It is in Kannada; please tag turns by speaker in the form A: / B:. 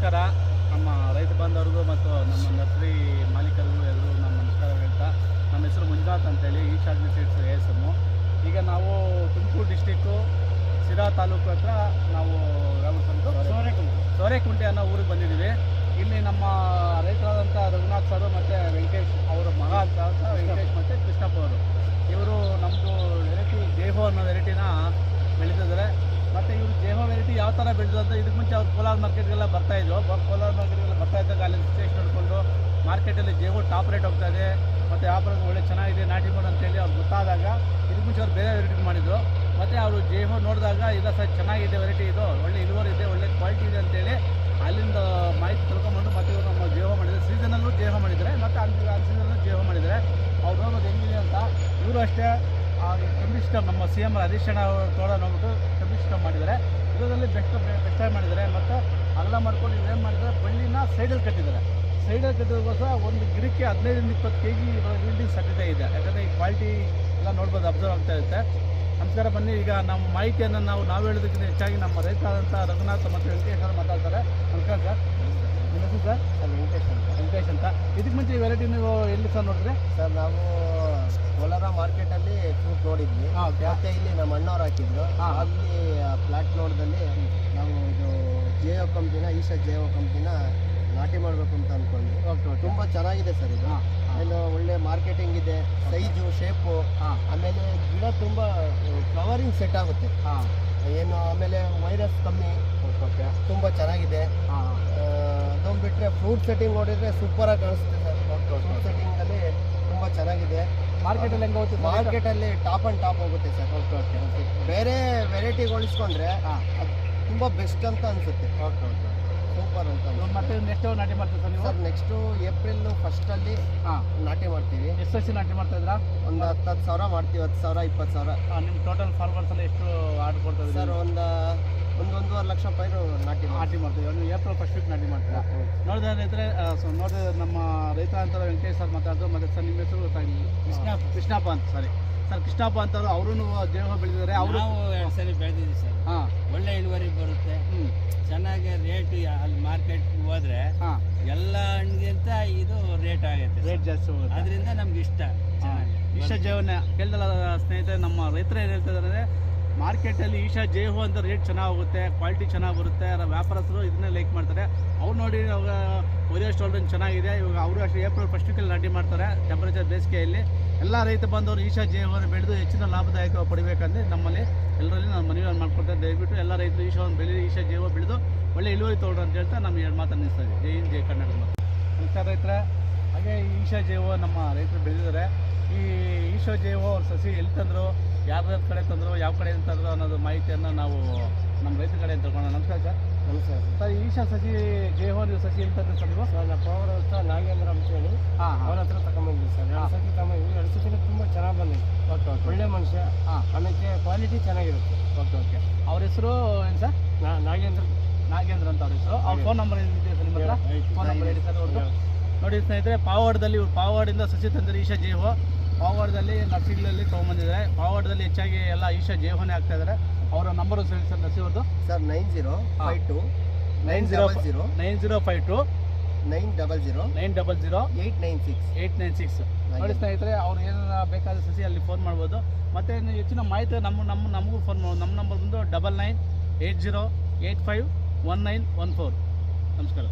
A: ನಮಸ್ಕಾರ. ನಮ್ಮ ರೈತ ಬಾಂಧವರಿಗೂ ಮತ್ತು ನಮ್ಮ ನರ್ಸರಿ ಮಾಲೀಕರಿಗೂ ಎಲ್ಲರೂ ನಮ್ಮ ನಮಸ್ಕಾರ ಹೇಳ್ತಾ, ನಮ್ಮ ಹೆಸರು ಮಂಜುನಾಥ್ ಅಂತೇಳಿ ಈಶಾಗ್ನಿ ಸೀಡ್ಸ್ ASM. ಈಗ ನಾವು ತುಮಕೂರು ಡಿಸ್ಟಿಕ್ಕು ಸಿರಾ ತಾಲೂಕು ಹತ್ರ ನಾವು ಸೋರೆಕುಂಟೆ ಅನ್ನೋ ಊರಿಗೆ ಬಂದಿದ್ದೀವಿ. ಇಲ್ಲಿ ನಮ್ಮ ರೈತರಾದಂಥ ರಘುನಾಥ್ ಸರ್ ಮತ್ತು ವೆಂಕಟೇಶ್ ಅವರ ಮಗ ಅಂತ ವೆಂಕಟೇಶ್ ಮತ್ತು ಕೃಷ್ಣಪ್ಪ ಅವರು, ಇವರು ನಮ್ಮದು ವೆರೈಟಿ ಜೇಹೋ ಅನ್ನೋ ವೆರೈಟಿನ ಬೆಳೀತಿದ್ದಾರೆ. ಮತ್ತು ಇವರು ಜೇಹೋ ವೆರೈಟಿ ಯಾವ ಥರ ಬೆಳೆದು ಅಂತ ಇದಕ್ಕೆ ಮುಂಚೆ ಅವ್ರು ಕೋಲಾರ ಮಾರ್ಕೆಟ್ಗೆಲ್ಲ ಬರ್ತಾಯಿದ್ರು. ಕೋಲಾರ ಮಾರ್ಕೆಟ್ಗೆಲ್ಲ ಬರ್ತಾಯಿದ್ದಾಗ ಅಲ್ಲಿ ಸಿಚುವೇಶನ್ ನೋಡಿಕೊಂಡು ಮಾರ್ಕೆಟಲ್ಲಿ ಜೇಹೋ ಟಾಪ್ ರೇಟ್ ಹೋಗ್ತಾಯಿದೆ ಮತ್ತು ವ್ಯಾಪಾರ ಒಳ್ಳೆ ಚೆನ್ನಾಗಿದೆ ನಾಟಿ ಮೋಡ್ ಅಂತೇಳಿ ಅವ್ರು ಗೊತ್ತಾದಾಗ ಇದಕ್ಕೆ ಮುಂಚೆ ಅವ್ರು ಬೇರೆ ವೆರೈಟಿ ಮಾಡಿದ್ರು. ಮತ್ತು ಅವರು ಜೇಹೋ ನೋಡಿದಾಗ ಇಲ್ಲ ಸರ್ ಚೆನ್ನಾಗಿದೆ ವೆರೈಟಿ, ಇದು ಒಳ್ಳೆ ಇಳುವರಿ ಇದೆ, ಒಳ್ಳೆ ಕ್ವಾಲಿಟಿ ಇದೆ ಅಂತೇಳಿ ಅಲ್ಲಿಂದ ಮಾಹಿತಿ ತಿಳ್ಕೊಂಬಂದು ಮತ್ತು ಇವರು ನಮ್ಮ ಜೇಹೋ ಮಾಡಿದ್ದಾರೆ. ಸೀಸನಲ್ಲೂ ಜೇಹೋ ಮಾಡಿದ್ದಾರೆ ಮತ್ತು ಅನ್ ಸೀಸನಲ್ಲೂ ಜೇಹೋ ಮಾಡಿದ್ದಾರೆ. ಅವ್ರು ನೋಡೋದು ಹೆಂಗಿದೆ ಅಂತ ಇವರು ಅಷ್ಟೇ ಕಂಬಿ ಸಿಸ್ಟಮ್ ನಮ್ಮ CM ಹರೀಶ್ ಅಣ್ಣ ಅವರು ತೋಟ ನೋಡ್ಬಿಟ್ಟು ಕಂಬಿ ಸಿಸ್ಟಮ್ ಮಾಡಿದ್ದಾರೆ. ಇದರಲ್ಲಿ ಬೆಸ್ಟಾಗಿ ಮಾಡಿದ್ದಾರೆ. ಮತ್ತು ಅಗಲ ಮಾಡ್ಕೊಂಡು ಇವೇನು ಮಾಡಿದ್ದಾರೆ, ಬಳ್ಳಿನ ಸೈಡಲ್ಲಿ ಕಟ್ಟಿದ್ದಾರೆ. ಸೈಡಲ್ಲಿ ಕಟ್ಟಿದಕ್ಕೋಸ್ಕರ ಒಂದು ಗಿಡಕ್ಕೆ 15-20 kg ಈಲ್ಡಿಂಗ್ ಸಾಧ್ಯತೆ ಇದೆ. ಯಾಕಂದರೆ ಈ ಕ್ವಾಲಿಟಿ ಎಲ್ಲ ನೋಡ್ಬೋದು, ಅಬ್ಸರ್ವ್ ಆಗ್ತಾ ಇರುತ್ತೆ. ನಮಸ್ಕಾರ. ಬನ್ನಿ, ಈಗ ನಮ್ಮ ಮಾಹಿತಿಯನ್ನು ನಾವು ಹೇಳೋದಕ್ಕಿಂತ ಹೆಚ್ಚಾಗಿ ನಮ್ಮ ರೈತ ಆದಂಥ ರಘುನಾಥ್ ಮತ್ತು ವೆಂಕಟೇಶ್ ಅವರು ಮಾತಾಡ್ತಾರೆ. ನಮಸ್ಕಾರ ಸರ್. ನಿಮ್ಮ ಹೆಸರು ಸರ್? ವೆಂಕಟೇಶ್ ಅಂತ. ಇದಕ್ಕೆ ಮುಂಚೆ ಈ ವೆರೈಟಿ ನೀವು ಎಲ್ಲಿ ಸರ್ ನೋಡಿದ್ರೆ?
B: ಸರ್ ನಾವು ಕೋಲಾರ ಮಾರ್ಕೆಟಲ್ಲಿ ಫ್ರೂಟ್ ನೋಡಿದ್ವಿ. ಮತ್ತೆ ಇಲ್ಲಿ ನಮ್ಮ ಅಣ್ಣವ್ರು ಹಾಕಿದ್ರು. ಅಲ್ಲಿ ಪ್ಲಾಟ್ ನೋಡ್ದಲ್ಲಿ ನಾವು ಇದು ಜೇಹೋ ಕಂಪ್ನಿನ ಈಶಾ ಜೇಹೋ ಕಂಪ್ನಿನ ನಾಟಿ ಮಾಡಬೇಕು ಅಂತ ಅಂದ್ಕೊಂಡ್ವಿ. ತುಂಬ ಚೆನ್ನಾಗಿದೆ ಸರ್ ಇದು. ಏನು ಒಳ್ಳೆ ಮಾರ್ಕೆಟಿಂಗ್ ಇದೆ, ಸೈಜು ಶೇಪು, ಆಮೇಲೆ ಗಿಡ ತುಂಬ ಫ್ಲವರಿಂಗ್ ಸೆಟ್ ಆಗುತ್ತೆ ಏನು. ಆಮೇಲೆ ವೈರಸ್ ಕಮ್ಮಿ, ತುಂಬ ಚೆನ್ನಾಗಿದೆ. ಅದೊಂದು ಬಿಟ್ಟರೆ ಫ್ರೂಟ್ ಸೆಟ್ಟಿಂಗ್ ನೋಡಿದರೆ ಸೂಪರಾಗಿ ಕಾಣಿಸುತ್ತೆ ಸರ್. ಫ್ರೂಟ್ ಸೆಟ್ಟಿಂಗಲ್ಲಿ ತುಂಬ ಚೆನ್ನಾಗಿದೆ.
A: ಮಾರ್ಕೆಟಲ್ಲಿ ಹೆಂಗೆ ಹೋಗುತ್ತೆ?
B: ಮಾರ್ಕೆಟಲ್ಲಿ ಟಾಪ್ ಆ್ಯಂಡ್ ಟಾಪ್ ಹೋಗುತ್ತೆ ಸರ್. ಬೇರೆ ವೆರೈಟಿಗೆ ಹೋಲಿಸ್ಕೊಂಡ್ರೆ ಅದು ತುಂಬ ಬೆಸ್ಟ್ ಅಂತ ಅನಿಸುತ್ತೆ. ಸೂಪರ್ ಅಂತ.
A: ಮತ್ತೆ ನೆಕ್ಸ್ಟ್ ನಾಟಿ ಮಾಡ್ತೀವಿ ಸರ್ ನೀವು?
B: ಸರ್ ನೆಕ್ಸ್ಟು ಏಪ್ರಿಲ್ 1st ನಾಟಿ ಮಾಡ್ತೀವಿ.
A: ಎಷ್ಟು ಸಸಿ ನಾಟಿ ಮಾಡ್ತಾ ಇದ್ರಾ?
B: ಒಂದು 10,000 ಮಾಡ್ತೀವಿ. 10,000 20,000.
A: ನಿಮ್ಮ ಟೋಟಲ್ ಫಾರ್ಮರ್ಸ್ ಎಲ್ಲ ಎಷ್ಟು ಆರ್ಡರ್ ಕೊಡ್ತಾ
B: ಸರ್ ಒಂದೂವರೆ ಲಕ್ಷ ರೂಪಾಯಿ ನಾಟಿ
A: ಮಾಡ್ತೀವಿ. ಒಂದು ಏಪ್ರಿಲ್ 1st ವೀಕ್ ನಾಟಿ ಮಾಡ್ತೀರಾ? ನೋಡಿದ್ರೆ ರೈತರೆ, ನೋಡಿದ್ರೆ ನಮ್ಮ ರೈತ ಅಂತ ವೆಂಕಟೇಶ್ ಸರ್ ಮಾತಾಡಿದ್ರು. ಮತ್ತು ಸರ್ ನಿಮ್ಮ ಹೆಸರು ಕೃಷ್ಣಪ್ಪ ಅಂತ. ಸರಿ ಸರ್, ಕೃಷ್ಣಪ್ಪ ಅಂತವ್ರು ಅವರು ಜೇಹೋ ಬೆಳೆದಿದ್ದಾರೆ. ಅವರು
C: 2 ಸರಿ ಬೆಳೆದಿದ್ದೀವಿ ಸರ್. ಒಳ್ಳೆ ಇಳುವರಿ ಬರುತ್ತೆ, ಚೆನ್ನಾಗಿ ರೇಟ್. ಅಲ್ಲಿ ಮಾರ್ಕೆಟ್ ಹೋದ್ರೆ ಎಲ್ಲ ಹಣ್ಣಿಗಿಂತ ಇದು ರೇಟ್ ಆಗುತ್ತೆ,
A: ರೇಟ್ ಜಾಸ್ತಿ ಹೋಗುತ್ತೆ.
C: ಅದರಿಂದ ನಮ್ಗೆ ಇಷ್ಟ.
A: ಈಶಾ ಜೇಹೋನ ಕೇಳ್ದಲ್ಲ ಸ್ನೇಹಿತರೆ, ನಮ್ಮ ರೈತರು ಏನು ಹೇಳ್ತಿದ್ದಾರೆ, ಮಾರ್ಕೆಟಲ್ಲಿ ಈಶಾ ಜೇಹೋ ಅಂತ ರೇಟ್ ಚೆನ್ನಾಗಿ ಹೋಗುತ್ತೆ, ಕ್ವಾಲಿಟಿ ಚೆನ್ನಾಗಿ ಬರುತ್ತೆ. ವ್ಯಾಪಾರಸ್ಥರು ಇದನ್ನೇ ಲೈಕ್ ಮಾಡ್ತಾರೆ. ಅವ್ರು ನೋಡಿ ಒರಿಯೋ ಸ್ಟೋಲ್ಡನ್ ಚೆನ್ನಾಗಿದೆ. ಇವಾಗ ಅವರು ಅಷ್ಟೇ ಏಪ್ರಿಲ್ 1st ವೀಕಲ್ಲಿ ನಾಟಿ ಮಾಡ್ತಾರೆ. ಟೆಂಪರೇಚರ್ ಬೇಸಿಗೆಯಲ್ಲಿ ಎಲ್ಲ ರೈತ ಬಂದವರು ಈಶಾ ಜೇಹೋನ ಬೆಳೆದು ಹೆಚ್ಚಿನ ಲಾಭದಾಯಕ ಪಡಿಬೇಕಂದ್ರೆ ನಮ್ಮಲ್ಲಿ ಎಲ್ಲರಲ್ಲಿ ನಾನು ಮನವಿ ಮಾಡ್ಕೊಡ್ತೇನೆ. ದಯವಿಟ್ಟು ಎಲ್ಲ ರೈತರು ಈಶಾವನ್ನು ಬೆಳೆದು ಈಶಾ ಜೇಹೋ ಬೆಳೆದು ಒಳ್ಳೆ ಇಳುವರಿ ತೊಗೊಳ್ರಿ ಅಂತ ಹೇಳ್ತಾ ನಮ್ಮ 2 ಮಾತು ಅನ್ನಿಸ್ತಾ ಇದೆ. ಜೈ ಹಿಂದ್, ಜೈ ಕರ್ನಾಟಕ. ನಮಸ್ಕಾರ ರೈತರೆ. ಹಾಗೆ ಈಶಾ ಜೇಹೋ ನಮ್ಮ ರೈತರು ಬೆಳೆದಿದ್ದಾರೆ. ಈ ಈಶಾ ಜೇಹೋ ಅವ್ರ ಸಸಿ ಎಲ್ಲಿ ತಂದರು, ಯಾರ್ಯಾರ ಕಡೆ ತಂದರು, ಯಾವ ಕಡೆ ತಂದರು ಅನ್ನೋದು ಮಾಹಿತಿಯನ್ನು ನಾವು ನಮ್ಮ ರೈತರ ಕಡೆ ತಿಳ್ಕೊಳ್ಳೋಣ. ನಮಸ್ಕಾರ ಸರ್.
B: ನಮಸ್ಕಾರ
A: ಸರ್, ಈಶಾ ಸಸಿ ಜೇಹೋ ನೀವು ಸಸಿ ಎಲ್ಲಿ ತಂದ್ರಿ ಸರ್ ನೀವು?
B: ಸರ್ ನಮ್ಮ ಅವ್ರ ಹತ್ರ ನಾಗೇಂದ್ರ ಅಂತೇಳಿ ಅವ್ರ ಹತ್ರ ತಗೊಂಬಂದ್ವಿ ಸರ್. 2 ಸತಿ ತಗೊಂಬಂದ್ವಿ. 2 ಸತಿ ತುಂಬ ಚೆನ್ನಾಗಿ ಬಂದಿದೆ. ಒಳ್ಳೆ ಮನುಷ್ಯ. ಆಮೇಲೆ ಕ್ವಾಲಿಟಿ ಚೆನ್ನಾಗಿರುತ್ತೆ.
A: ಓಕೆ. ಅವ್ರ ಹೆಸರು ಏನು ಸರ್? ನಾಗೇಂದ್ರ ಅಂತ ಅವ್ರ ಹೆಸರು. ಅವ್ರ ಫೋನ್ ನಂಬರ್ ಏನಿದೆ ಸರ್ ನಿಮ್ಮ ಹತ್ರ? ಫೋನ್ ನಂಬರ್ ಹೇಳಿ ಸರ್ ಅವ್ರದ್ದು. ನೋಡಿ ಸ್ನೇಹಿತರೆ, ಪಾವಗಡದಲ್ಲಿ ಇವ್ರು ಪಾವಗಡದಿಂದ ಸಸಿ ತಂದರೆ ಈಶಾ ಜೇಹೋ. ಪಾವಗಡದಲ್ಲಿ ನರ್ಸಿಗಳಲ್ಲಿ ತೊಗೊಂಬಂದಿದ್ದಾರೆ. ಪಾವಗಡದಲ್ಲಿ ಹೆಚ್ಚಾಗಿ ಎಲ್ಲ ಈಶಾ ಜೇಹೋನೇ ಆಗ್ತಾ ಇದ್ದಾರೆ. ಅವರ ನಂಬರು ಸರಿ ಸರ್ ನರ್ಸಿವ್ರದ್ದು?
B: ಸರ್ 9052
A: 896. ನೋಡಿ ಸ್ನೇಹಿತರೆ, ಅವ್ರು ಏನಾರ ಬೇಕಾದ ಸಸಿ ಅಲ್ಲಿ ಫೋನ್ ಮಾಡ್ಬೋದು. ಮತ್ತು ಹೆಚ್ಚಿನ ಮಾಹಿತಿ ನಮಗೂ ಫೋನ್ ಮಾಡ್ಬೋದು. ನಮ್ಮ ನಂಬರ್ ಬಂದು 9980851914. ನಮಸ್ಕಾರ.